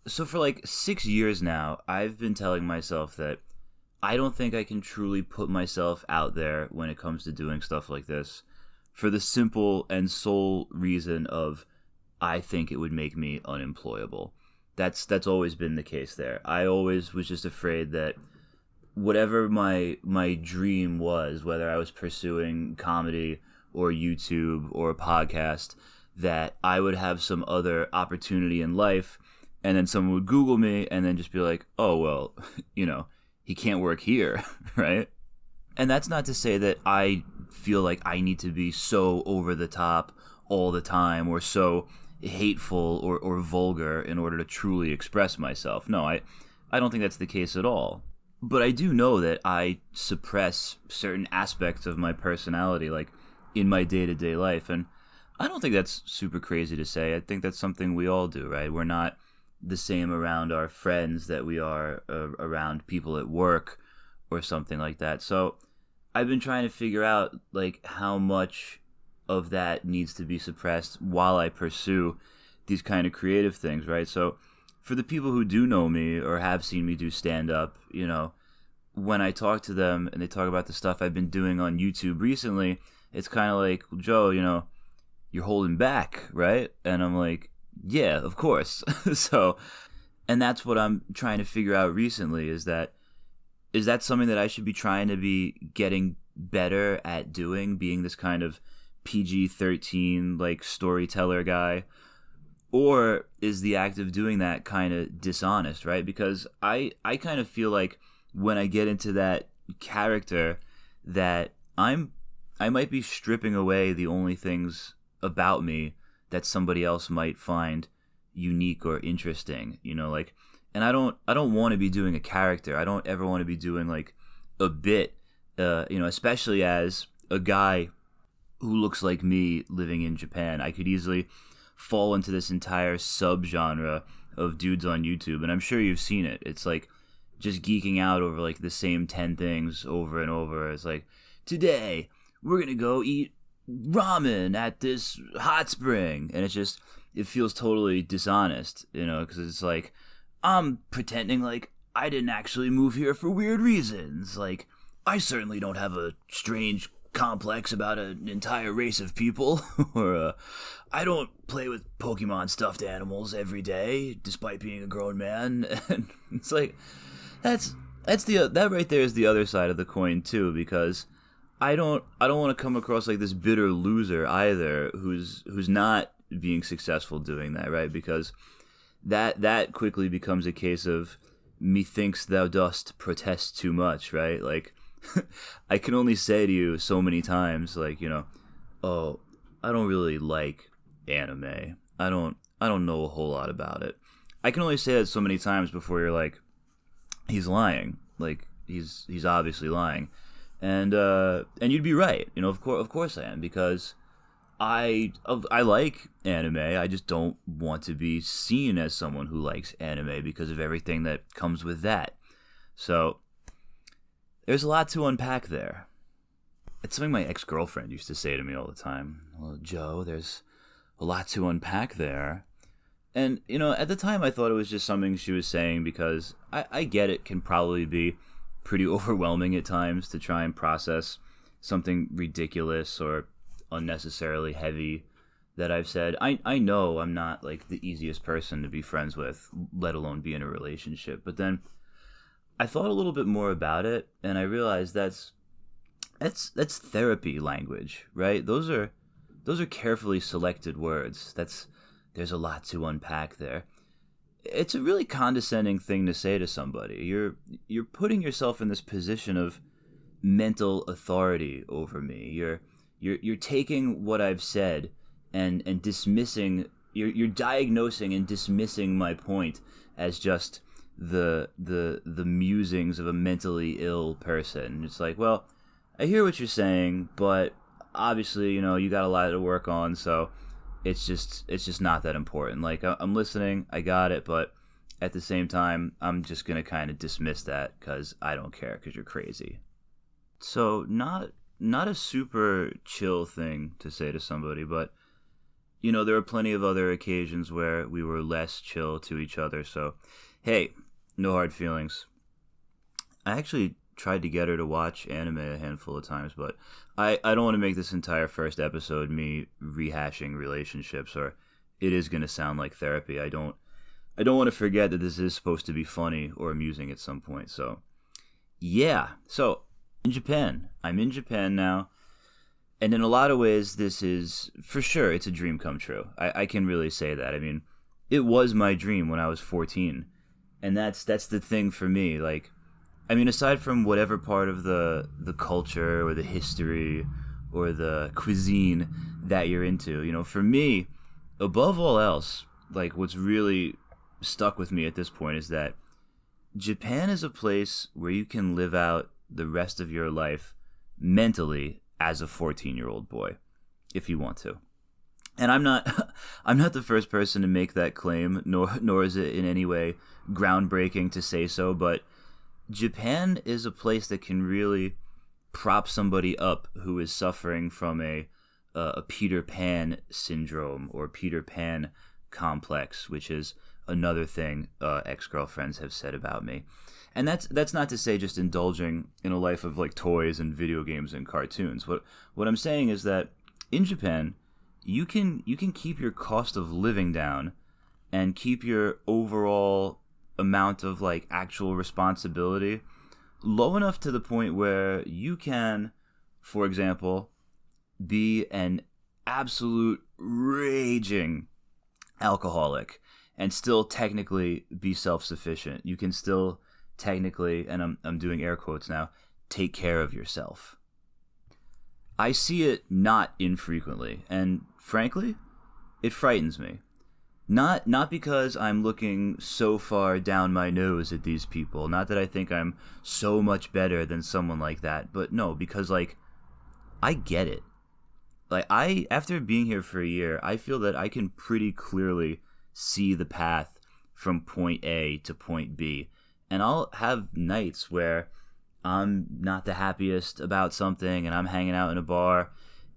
So for like 6 years now, I've been telling myself that I don't think I can truly put myself out there when it comes to doing stuff like this for the simple and sole reason of I think it would make me unemployable. That's always been the case there. I always was just afraid that whatever my dream was, whether I was pursuing comedy or YouTube or a podcast, that I would have some other opportunity in life, and then someone would Google me and then just be like, "Oh well, you know, he can't work here," right? And that's not to say that I feel like I need to be so over the top all the time or so hateful or vulgar in order to truly express myself. No, I don't think that's the case at all. But I do know that I suppress certain aspects of my personality, like in my day to day life. And I don't think that's super crazy to say. I think that's something we all do, right? We're not the same around our friends that we are around people at work or something like that. So I've been trying to figure out like how much of that needs to be suppressed while I pursue these kind of creative things, right? So for the people who do know me or have seen me do stand up, when I talk to them and they talk about the stuff I've been doing on YouTube recently, it's kind of like, well, Joe, you're holding back, right? And I'm like, yeah, of course. So, and that's what I'm trying to figure out recently is that something that I should be trying to be getting better at doing, being this kind of PG-13 like storyteller guy? Or is the act of doing that kind of dishonest, right? Because I kind of feel like when I get into that character that I might be stripping away the only things about me that somebody else might find unique or interesting, like, and I don't want to be doing a character. I don't ever want to be doing like a bit, especially as a guy who looks like me living in Japan. I could easily fall into this entire subgenre of dudes on YouTube, and I'm sure you've seen it. It's like just geeking out over like the same 10 things over and over. It's like, today we're gonna go eat ramen at this hot spring, and it feels totally dishonest, because it's like I'm pretending like I didn't actually move here for weird reasons. Like, I certainly don't have a strange complex about an entire race of people, or I don't play with Pokemon stuffed animals every day, despite being a grown man. And it's like that right there is the other side of the coin too, because I don't want to come across like this bitter loser either, who's not being successful doing that, right? Because that quickly becomes a case of methinks thou dost protest too much, right? Like, I can only say to you so many times, like, oh, I don't really like anime. I don't know a whole lot about it. I can only say that so many times before you're like, he's lying. Like, he's obviously lying. And you'd be right. Of course I am, because I like anime. I just don't want to be seen as someone who likes anime because of everything that comes with that. So there's a lot to unpack there. It's something my ex-girlfriend used to say to me all the time. Well, Joe, there's a lot to unpack there. And, at the time I thought it was just something she was saying because I get it can probably be pretty overwhelming at times to try and process something ridiculous or unnecessarily heavy that I've said. I know I'm not like the easiest person to be friends with, let alone be in a relationship. But then I thought a little bit more about it, and I realized that's therapy language, right? Those are carefully selected words. There's a lot to unpack there. It's a really condescending thing to say to somebody. You're putting yourself in this position of mental authority over me. You're taking what I've said and dismissing. You're diagnosing and dismissing my point as just the musings of a mentally ill person. It's like, well, I hear what you're saying, but obviously, you got a lot to work on, so it's just not that important. Like, I'm listening, I got it, but at the same time, I'm just gonna kind of dismiss that because I don't care because you're crazy. So not a super chill thing to say to somebody, but there are plenty of other occasions where we were less chill to each other. So, hey, no hard feelings. I actually tried to get her to watch anime a handful of times, but I don't want to make this entire first episode me rehashing relationships, or it is going to sound like therapy. I don't want to forget that this is supposed to be funny or amusing at some point. So, yeah. So, I'm in Japan now. And in a lot of ways, this is, for sure, it's a dream come true. I can really say that. I mean, it was my dream when I was 14. And that's the thing for me. Like, I mean, aside from whatever part of the culture or the history or the cuisine that you're into, for me, above all else, like, what's really stuck with me at this point is that Japan is a place where you can live out the rest of your life mentally as a 14-year-old boy, if you want to. And I'm not the first person to make that claim, nor is it in any way groundbreaking to say so, but Japan is a place that can really prop somebody up who is suffering from a Peter Pan syndrome or Peter Pan complex, which is another thing ex-girlfriends have said about me. And that's not to say just indulging in a life of like toys and video games and cartoons. What I'm saying is that in Japan, you can keep your cost of living down and keep your overall amount of like actual responsibility low enough to the point where you can, for example, be an absolute raging alcoholic and still technically be self-sufficient. You can still technically, and I'm doing air quotes now, take care of yourself. I see it not infrequently, and frankly, it frightens me. Not because I'm looking so far down my nose at these people, not that I think I'm so much better than someone like that, but no, because like, I get it. Like, after being here for a year, I feel that I can pretty clearly see the path from point A to point B. And I'll have nights where I'm not the happiest about something and I'm hanging out in a bar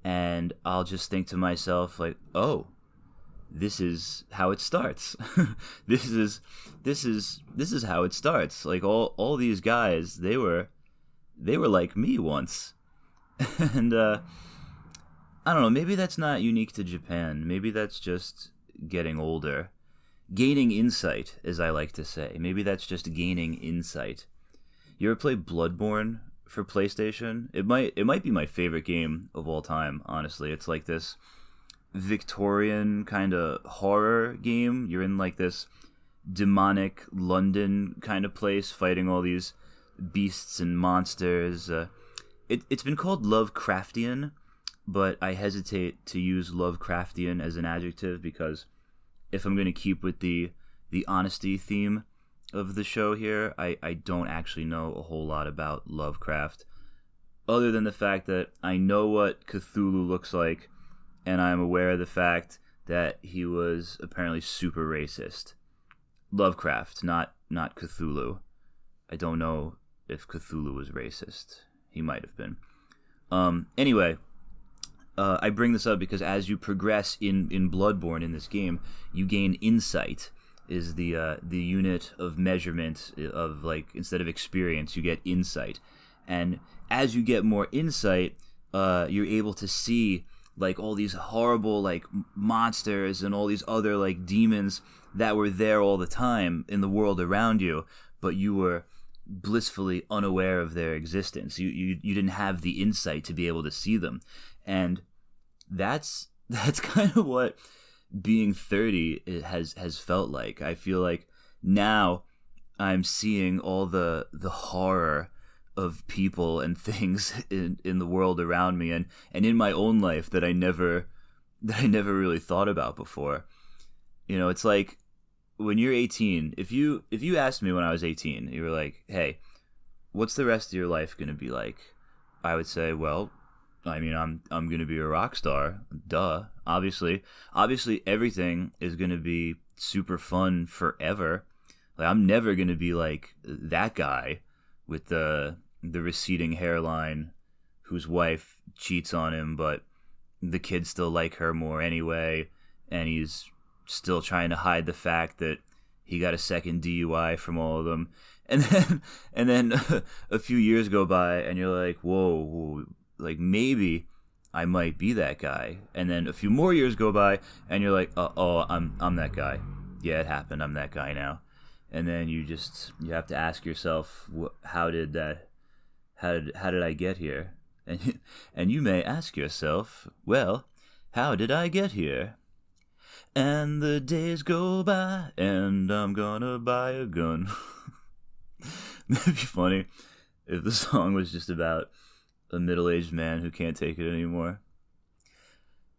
and I'll just think to myself like, oh, this is how it starts. this is how it starts. Like all these guys, they were like me once. And I don't know, maybe that's not unique to Japan. Maybe that's just getting older. Gaining insight, as I like to say. Maybe that's just gaining insight. You ever play Bloodborne for PlayStation? It might be my favorite game of all time, honestly. It's like this Victorian kind of horror game. You're in like this demonic London kind of place fighting all these beasts and monsters. It's been called Lovecraftian, but I hesitate to use Lovecraftian as an adjective because if I'm going to keep with the honesty theme of the show here, I don't actually know a whole lot about Lovecraft, other than the fact that I know what Cthulhu looks like, and I'm aware of the fact that he was apparently super racist. Lovecraft, not Cthulhu. I don't know if Cthulhu was racist. He might have been. Anyway, I bring this up because as you progress in Bloodborne in this game, you gain insight. Is the unit of measurement of, like, instead of experience, you get insight. And as you get more insight, you're able to see like all these horrible like monsters and all these other like demons that were there all the time in the world around you, but you were blissfully unaware of their existence. You didn't have the insight to be able to see them. And that's kind of what being 30 has felt like. I feel like now I'm seeing all the horror of people and things in the world around me and in my own life that I never really thought about before. You know, it's like when you're 18, if you asked me when I was 18, you were like, hey, what's the rest of your life going to be like? I would say, well, I mean, I'm going to be a rock star. Duh. Obviously everything is going to be super fun forever. Like, I'm never going to be like that guy with the receding hairline whose wife cheats on him, but the kids still like her more anyway. and he's still trying to hide the fact that he got a second DUI from all of them. And then a few years go by, and you're like, whoa, like maybe I might be that guy. And then a few more years go by, and you're like, I'm that guy. Yeah, it happened. I'm that guy now. And then you have to ask yourself, how did I get here? And you may ask yourself, well, how did I get here? And the days go by, and I'm gonna buy a gun. That'd be funny if the song was just about a middle-aged man who can't take it anymore.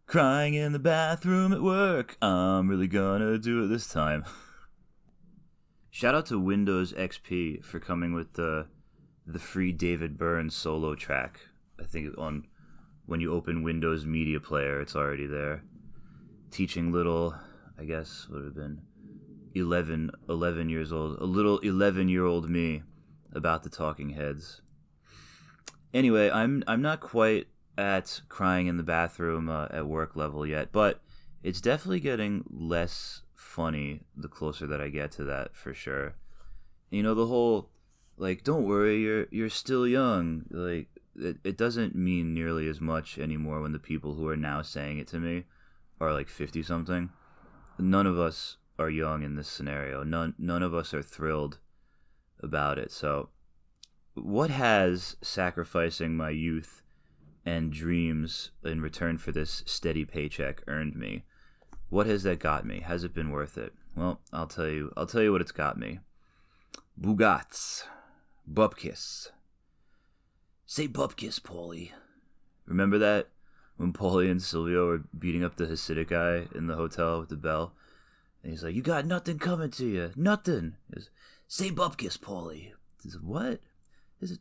Crying in the bathroom at work, I'm really gonna do it this time. Shout out to Windows XP for coming with the free David Byrne solo track. I think when you open Windows Media Player, it's already there. Teaching little, I guess, would have been 11 years old, a little 11-year-old me about the Talking Heads. Anyway, I'm not quite at crying in the bathroom at work level yet, but it's definitely getting less funny the closer that I get to that, for sure. You know, the whole, like, don't worry, you're still young, like, it doesn't mean nearly as much anymore when the people who are now saying it to me are like 50-something. None of us are young in this scenario. None of us are thrilled about it. So what has sacrificing my youth and dreams in return for this steady paycheck earned me? What has that got me? Has it been worth it? Well, I'll tell you what it's got me. Bugats. Bupkis. Say bupkis, Paulie. Remember that? When Paulie and Silvio were beating up the Hasidic guy in the hotel with the bell? And he's like, you got nothing coming to you. Nothing. He goes, say bupkis, Paulie. He says, what?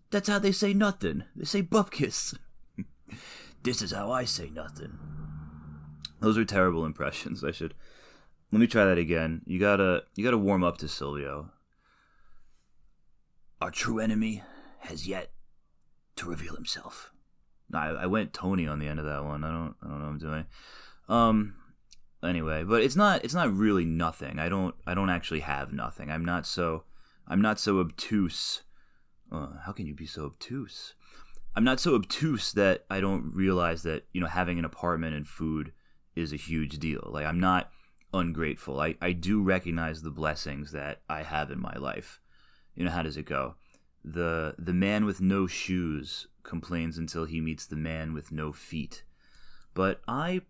That's how they say nothing. They say bupkis. This is how I say nothing. Those are terrible impressions. Let me try that again. You gotta warm up to Silvio. Our true enemy has yet to reveal himself. No, I went Tony on the end of that one. I don't know what I'm doing. Anyway, but it's not really nothing. I don't actually have nothing. I'm not so obtuse. How can you be so obtuse? I'm not so obtuse that I don't realize that, you know, having an apartment and food is a huge deal. Like, I'm not ungrateful. I do recognize the blessings that I have in my life. You know, how does it go? The man with no shoes complains until he meets the man with no feet. But I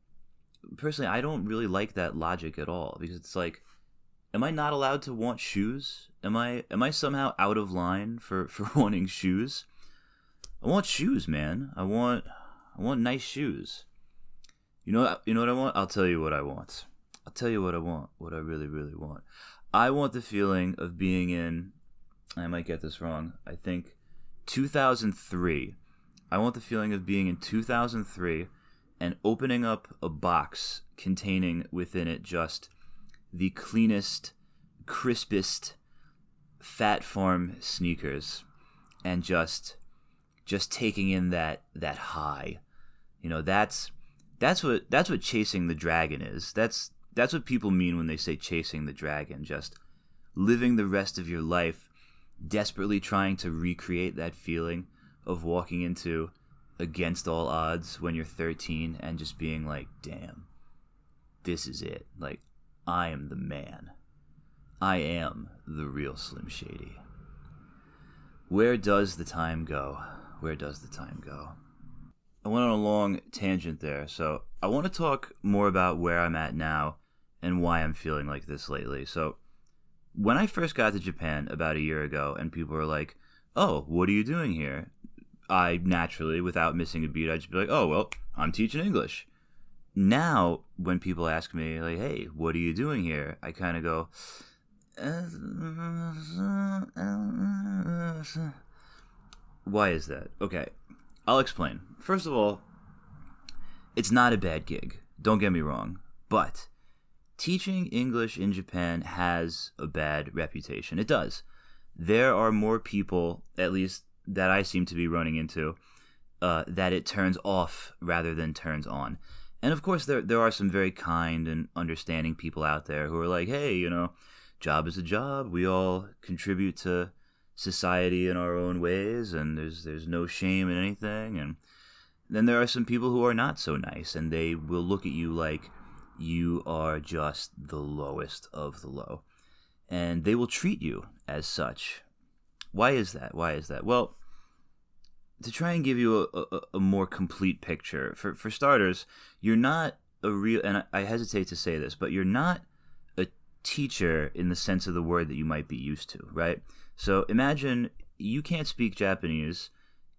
don't really like that logic at all, because it's like, am I not allowed to want shoes? Am I somehow out of line for wanting shoes? I want shoes, man. I want nice shoes. You know what I want? I'll tell you what I want. I'll tell you what I want. What I really, really want. I want the feeling of being in, I might get this wrong, I think 2003. I want the feeling of being in 2003 and opening up a box containing within it just the cleanest, crispest Phat Pharm sneakers, and just taking in that high. You know, that's what chasing the dragon is. That's what people mean when they say chasing the dragon. Just living the rest of your life desperately trying to recreate that feeling of walking into Against All Odds when you're 13 and just being like, damn, this is it. Like, I am the man. I am the real Slim Shady. Where does the time go? Where does the time go? I went on a long tangent there, so I want to talk more about where I'm at now and why I'm feeling like this lately. So, when I first got to Japan about a year ago and people were like, oh, what are you doing here? I naturally, without missing a beat, I'd just be like, oh, well, I'm teaching English. Now, when people ask me, like, hey, what are you doing here? I kind of go, why is that? Okay, I'll explain. First of all, it's not a bad gig. Don't get me wrong. But teaching English in Japan has a bad reputation. It does. There are more people, at least that I seem to be running into, that it turns off rather than turns on. And of course, there are some very kind and understanding people out there who are like, hey, job is a job. We all contribute to society in our own ways, and there's no shame in anything. And then there are some people who are not so nice, and they will look at you like you are just the lowest of the low, and they will treat you as such. Why is that? Well, to try and give you a more complete picture, for starters, you're not a real, and I hesitate to say this, but you're not a teacher in the sense of the word that you might be used to, right? So imagine you can't speak Japanese,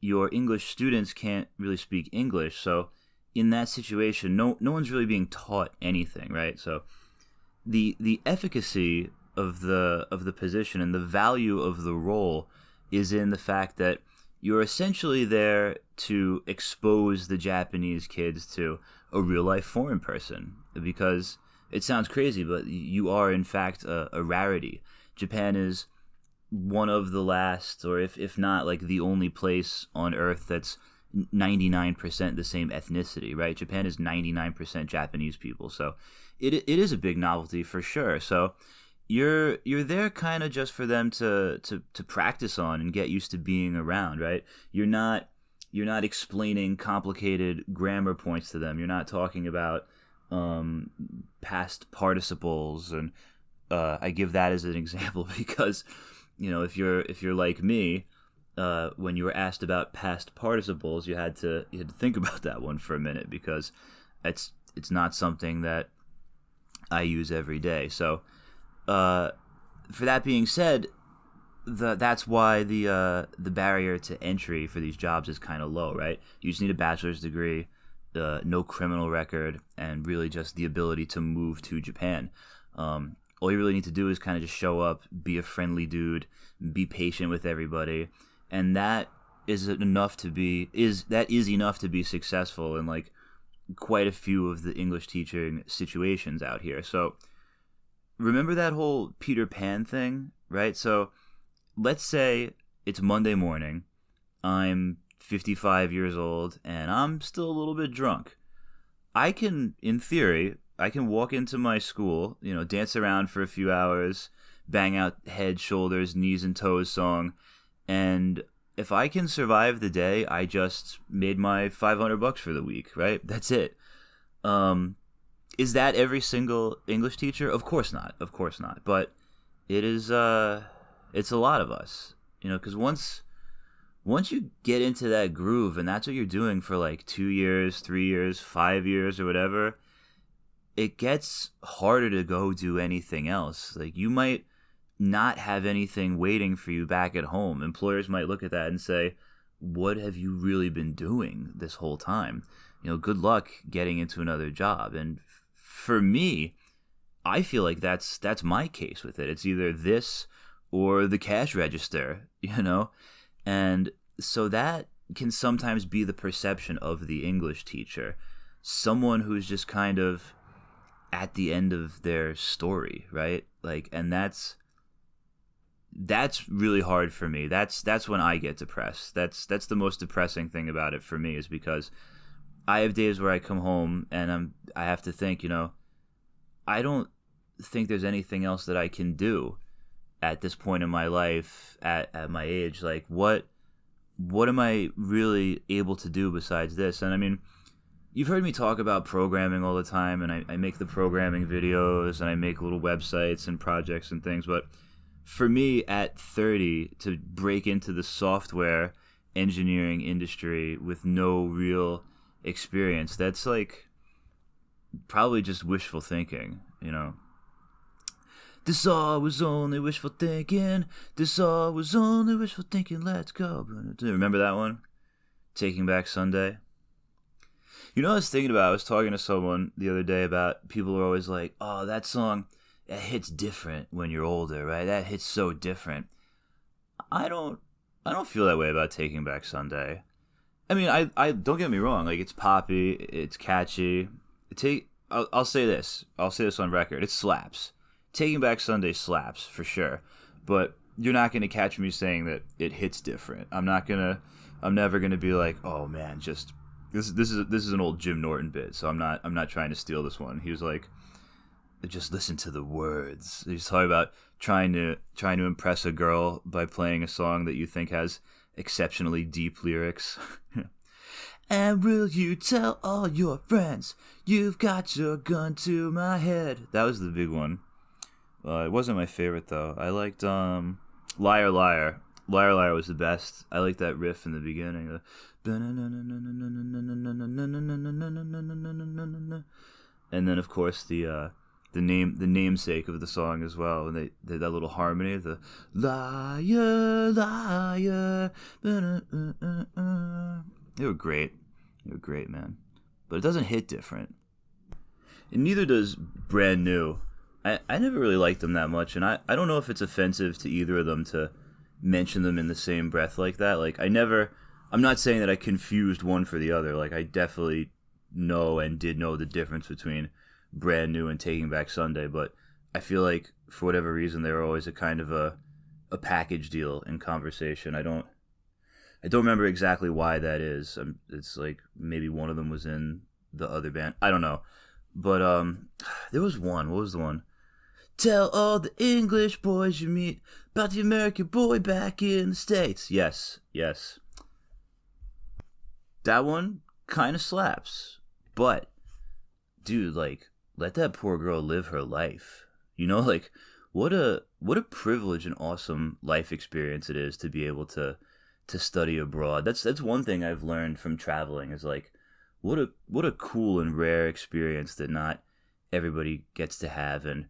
your English students can't really speak English, so in that situation, no one's really being taught anything, right? So the efficacy of the position and the value of the role is in the fact that you're essentially there to expose the Japanese kids to a real life foreign person, because it sounds crazy, but you are in fact a rarity. Japan is one of the last, or if not like the only place on earth that's 99% the same ethnicity, right? Japan is 99% Japanese people, so it is a big novelty for sure. So you're there kind of just for them to practice on and get used to being around, right? You're not explaining complicated grammar points to them. You're not talking about past participles, and I give that as an example because if you're like me, when you were asked about past participles, you had to think about that one for a minute, because it's not something that I use every day. So for that being said, that's why the barrier to entry for these jobs is kind of low, right? You just need a bachelor's degree, no criminal record, and really just the ability to move to Japan. All you really need to do is kind of just show up, be a friendly dude, be patient with everybody, and that is enough to be successful in like quite a few of the English teaching situations out here. So remember that whole Peter Pan thing, right? So let's say it's Monday morning, I'm 55 years old, and I'm still a little bit drunk. In theory, I can walk into my school, dance around for a few hours, bang out head, shoulders, knees, and toes song, and if I can survive the day, I just made my $500 for the week, right? That's it. Is that every single English teacher? Of course not. But it is. It's a lot of us, because once you get into that groove, and that's what you're doing for like 2 years, 3 years, 5 years, or whatever, it gets harder to go do anything else. Like, you might not have anything waiting for you back at home. Employers might look at that and say, what have you really been doing this whole time? Good luck getting into another job. And for me, I feel like that's my case with it. It's either this or the cash register, And so that can sometimes be the perception of the English teacher, someone who's just kind of at the end of their story, right? Like, and that's really hard for me. That's when I get depressed. That's the most depressing thing about it for me, is because I have days where I come home and I have to think, I don't think there's anything else that I can do at this point in my life, at my age. Like, what am I really able to do besides this? And I mean, you've heard me talk about programming all the time, and I make the programming videos, and I make little websites and projects and things, but for me, at 30, to break into the software engineering industry with no real experience, that's like probably just wishful thinking, This all was only wishful thinking. This all was only wishful thinking. Let's go. Do you remember that one? Taking Back Sunday. I was thinking about, I was talking to someone the other day about, people are always like, oh, that song, that hits different when you're older, right? That hits so different. I don't feel that way about Taking Back Sunday. I mean, I don't get me wrong. Like, it's poppy, it's catchy. I'll say this. I'll say this on record. It slaps. Taking Back Sunday slaps for sure. But you're not gonna catch me saying that it hits different. I'm never gonna be like, oh man, just This is an old Jim Norton bit, so I'm not trying to steal this one. He was like, just listen to the words. He's talking about trying to impress a girl by playing a song that you think has exceptionally deep lyrics. And will you tell all your friends you've got your gun to my head? That was the big one. It wasn't my favorite though. I liked Liar Liar. Liar Liar was the best. I liked that riff in the beginning. And then of course the namesake of the song as well, and they did that little harmony, the liar, liar. They were great. They were great, man. But it doesn't hit different. And neither does Brand New. I never really liked them that much, and I don't know if it's offensive to either of them to mention them in the same breath like that. Like, I'm not saying that I confused one for the other. Like, I definitely know and did know the difference between Brand New and Taking Back Sunday, but I feel like for whatever reason they were always a kind of a package deal in conversation. I don't remember exactly why that is. It's like maybe one of them was in the other band. I don't know. But there was one. What was the one? Tell all the English boys you meet about the American boy back in the States. Yes. That one kind of slaps. But, dude, like, let that poor girl live her life. You know, like, what a privilege and awesome life experience it is to be able to study abroad. That's one thing I've learned from traveling is like what a cool and rare experience that not everybody gets to have. And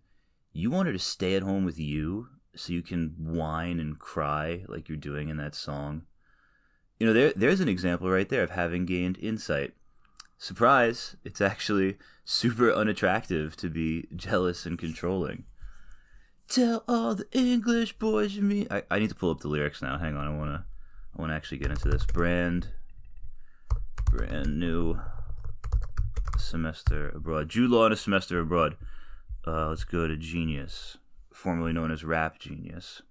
you want her to stay at home with you so you can whine and cry like you're doing in that song. You know, there's an example right there of having gained insight. Surprise, it's actually super unattractive to be jealous and controlling. Tell all the English boys you meet. I need to pull up the lyrics now. Hang on, I want to actually get into this. Brand New semester abroad. Jude Law and a semester abroad. Let's go to Genius, formerly known as Rap Genius.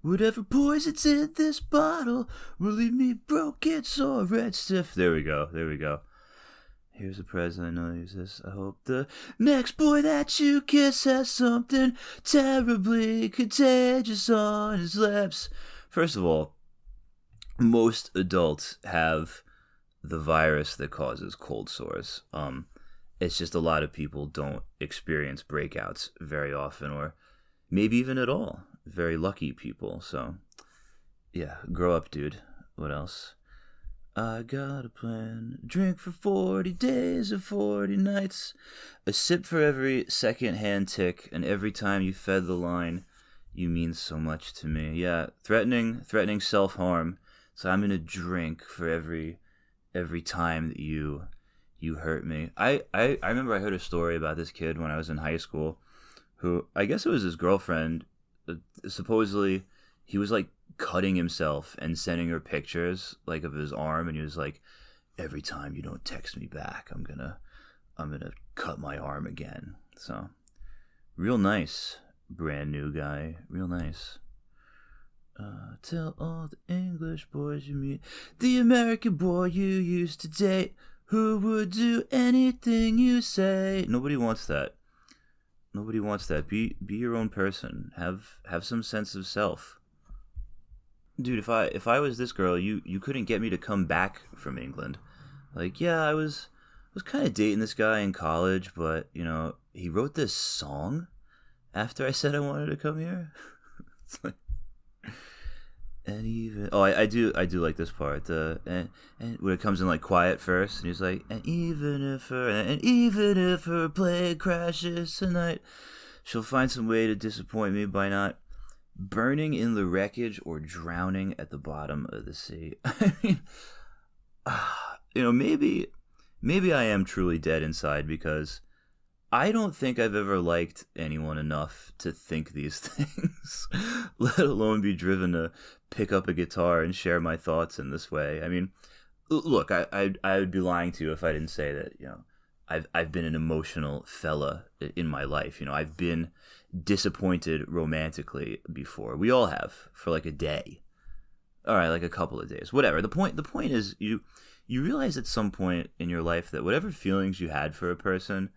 Whatever poison's in this bottle will leave me broken, sore, red, stiff. There we go. Here's a present, I know use this. I hope the next boy that you kiss has something terribly contagious on his lips. First of all, most adults have the virus that causes cold sores. It's just a lot of people don't experience breakouts very often, or maybe even at all. Very lucky people. So, yeah, grow up, dude. What else? I got a plan. Drink for 40 days and 40 nights. A sip for every second-hand tick, and every time you fed the line, you mean so much to me. Yeah, threatening self-harm. So I'm gonna drink for every time that you hurt me. I remember I heard a story about this kid when I was in high school, who I guess it was his girlfriend. Supposedly, he was like cutting himself and sending her pictures like of his arm, and he was like, every time you don't text me back, I'm gonna cut my arm again. So real nice, Brand New guy, real nice. Tell all the English boys you meet, the American boy you used to date, who would do anything you say. Nobody wants that. Be your own person. Have some sense of self. Dude, if I was this girl, you couldn't get me to come back from England. Like, yeah, I was kind of dating this guy in college, but you know, he wrote this song after I said I wanted to come here. It's like, and even I do like this part. And when it comes in like quiet first, and he's like, and even if her plane crashes tonight, she'll find some way to disappoint me by not burning in the wreckage or drowning at the bottom of the sea. I mean, you know, maybe I am truly dead inside, because I don't think I've ever liked anyone enough to think these things, let alone be driven to pick up a guitar and share my thoughts in this way. I mean, look, I would be lying to you if I didn't say that, you know, I've been an emotional fella in my life. You know, I've been disappointed romantically before. We all have, for like a day. All right, like a couple of days, whatever. The point is you realize at some point in your life that whatever feelings you had for a person,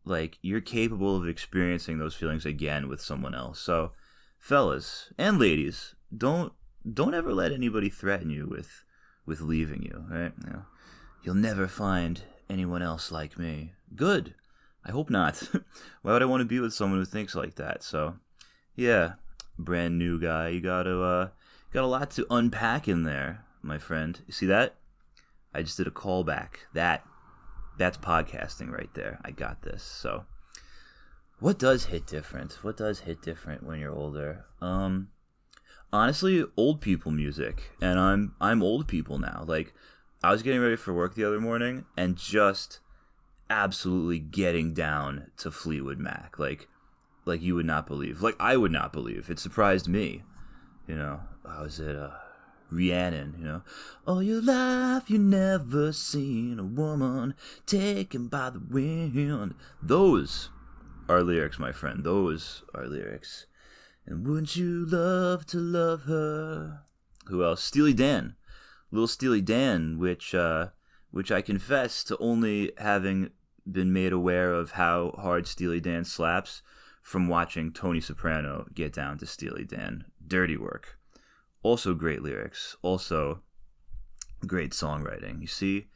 like you're capable of experiencing those feelings again with someone else. So, fellas and ladies, don't ever let anybody threaten you with leaving you, right? You know, you'll never find anyone else like me. Good. I hope not. Why would I want to be with someone who thinks like that? So, yeah, brand new guy, you got a lot to unpack in there, my friend. You see that? I just did a callback. That's podcasting right there. I got this. So, what does hit different? What does hit different when you're older? Honestly, old people music, and I'm old people now. Like, I was getting ready for work the other morning, and just absolutely getting down to Fleetwood Mac, like you would not believe, like I would not believe. It surprised me. You know, how was it? Rhiannon, you know. All your life you never seen a woman taken by the wind. Those are lyrics, my friend. Those are lyrics. And wouldn't you love to love her? Who else? Steely Dan. Little Steely Dan, which I confess to only having been made aware of how hard Steely Dan slaps from watching Tony Soprano get down to Steely Dan. Dirty Work. Also great lyrics. Also great songwriting. You see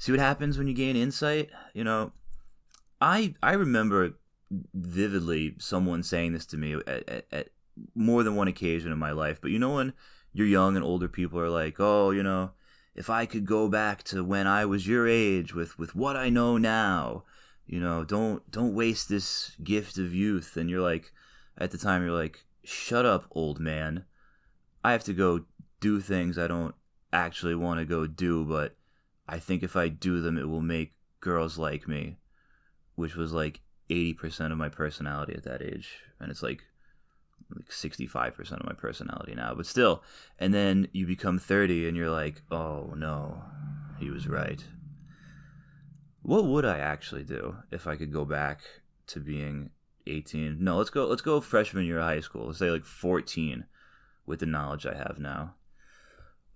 what happens when you gain insight? You know, I remember vividly someone saying this to me at more than one occasion in my life. But you know when you're young and older people are like, oh, you know, if I could go back to when I was your age with what I know now, you know, don't waste this gift of youth. And you're like, at the time, you're like, shut up, old man. I have to go do things I don't actually want to go do, but I think if I do them, it will make girls like me, which was like 80% of my personality at that age. And it's like 65% of my personality now, but still. And then you become 30 and you're like, oh no, he was right. What would I actually do if I could go back to being 18? No, let's go freshman year of high school. Let's say like 14 with the knowledge I have now.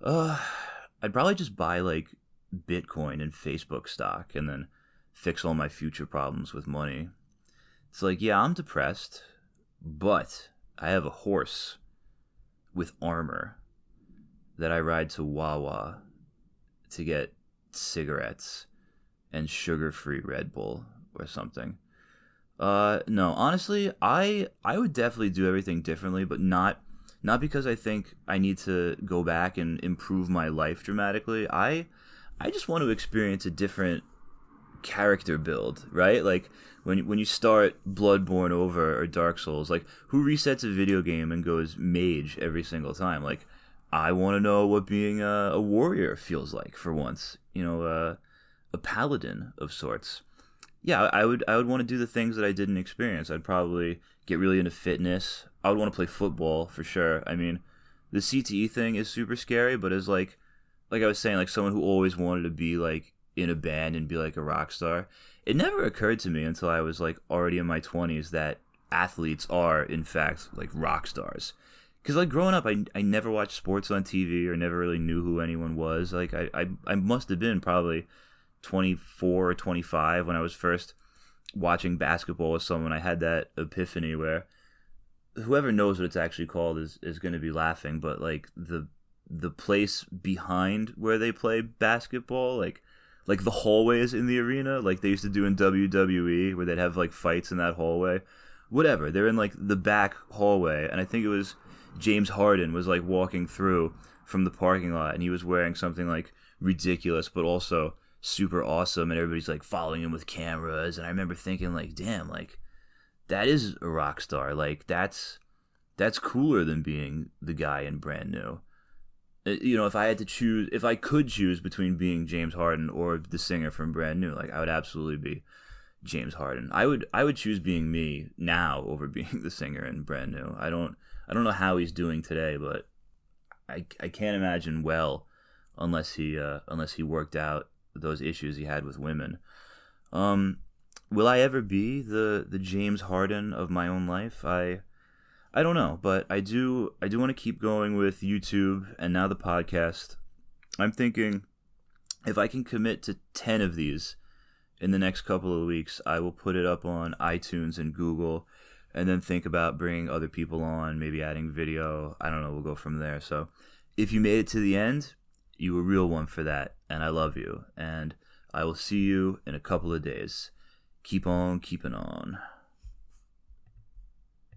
I'd probably just buy like Bitcoin and Facebook stock and then fix all my future problems with money. It's like, yeah, I'm depressed, but I have a horse with armor that I ride to Wawa to get cigarettes and sugar-free Red Bull or something. No, honestly, I would definitely do everything differently, but not because I think I need to go back and improve my life dramatically. I just want to experience a different character build, right? Like when you start Bloodborne over or Dark Souls, like who resets a video game and goes mage every single time? Like I want to know what being a warrior feels like for once, you know, a paladin of sorts. Yeah, I would want to do the things that I didn't experience. I'd probably get really into fitness. I would want to play football for sure. I mean, the CTE thing is super scary, but as like I was saying, like someone who always wanted to be like in a band and be like a rock star, it never occurred to me until I was like already in my 20s that athletes are in fact like rock stars. Because like growing up, I never watched sports on TV or never really knew who anyone was. Like I must have been probably 24 or 25 when I was first watching basketball with someone. I had that epiphany where whoever knows what it's actually called is going to be laughing, but like the place behind where they play basketball, like the hallways in the arena, like they used to do in WWE, where they'd have like fights in that hallway. Whatever, they're in like the back hallway, and I think it was James Harden was like walking through from the parking lot, and he was wearing something like ridiculous, but also super awesome, and everybody's like following him with cameras. And I remember thinking like, damn, like that is a rock star. Like that's cooler than being the guy in Brand New. You know, if I could choose between being James Harden or the singer from Brand New, like I would absolutely be James Harden. I would choose being me now over being the singer in Brand New. I don't know how he's doing today, but I can't imagine well unless he worked out those issues he had with women. Will I ever be the James Harden of my own life? I I don't know, but I do want to keep going with YouTube and now the podcast. I'm thinking if I can commit to 10 of these in the next couple of weeks, I will put it up on iTunes and Google, and then think about bringing other people on, maybe adding video. I don't know, we'll go from there. So if you made it to the end, you a real one for that, and I love you. And I will see you in a couple of days. Keep on keeping on.